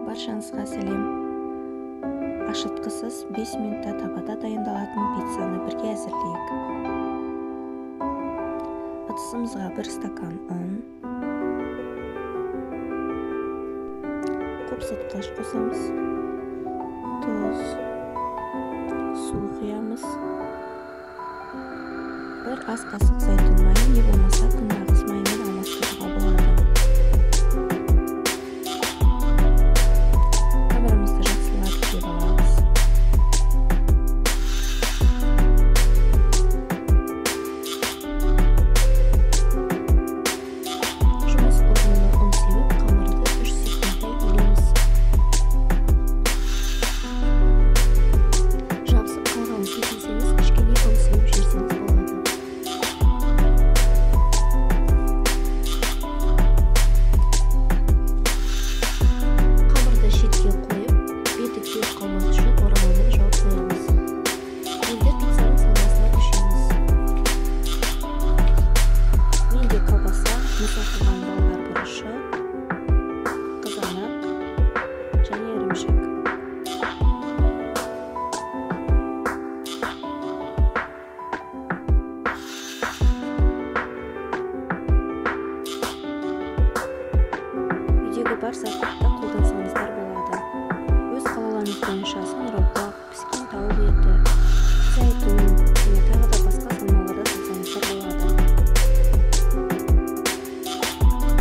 Баршаңызға сәлем. Ашытқысыз 5 минутта табада дайындалатын пиццаны бірге әзірлейік. Ыдысымызға 1 стакан ұн, қопсытқыш қосамыз, тұз, су құямыз, 1 ас қасық зәйтүн майы, не болмаса күнбағыс майымен алмастыруға болады. Қамырымызды жақсылап түзеп аламыз. Жұмыс орнына ұн сеуіп, қамырды 3 секундтай илейміз. Жабысып қалғанын сезінсеңіз, кішкене ұн сеуіп жіберсеңіз болады. Қамырды шетке қойып, беті кеуіп қалмас үшін орамалмен жауып қоямыз. Енді пиццаның салмасына көшеміз. Менде колбаса, мұздатылған балдар бұрышы, қызанақ және ірімшік. Үйдегі бар заттарды қолдансаңыздар болады. Өз қалауларыңыз бойынша саңырауқұлақ, піскен тауық еті, зәйтүн және тағы да басқа салмаларды салсаңыздар болады.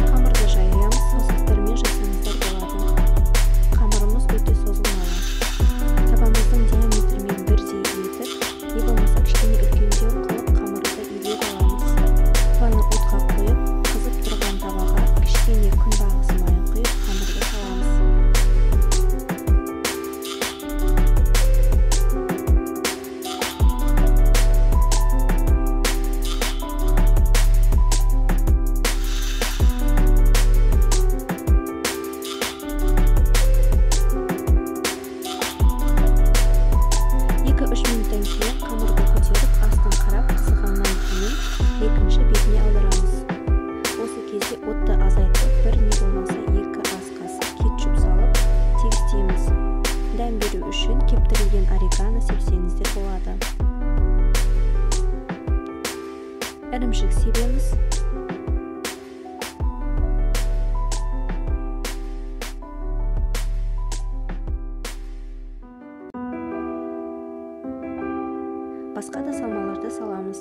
Қамырды жаямыз, саусақтармен жасаңыздар болады. Қамырымыз өте созылмалы. Табамыздың диаметрімен бірдей етіп, не болмаса кішкене үлкендеу қылып қамырды илеп аламыз. Табаны отқа қойып, қызып тұрған табаға кішкене күнбағыс майын құйып, қамырды саламыз. Екі-үш минуттан кейін қамырды көтеріп, астын қарап пысығаннан кейін екінші бетіне аударамыз. Осы кезде отты азайтып, бір не болмаса 2 ас қасық кетчуп салып тегістейміз. Дәм беру үшін кептірілген орегано сепсеңіздер болады. Ірімшік себеміз. Басқа да салмаларды саламыз.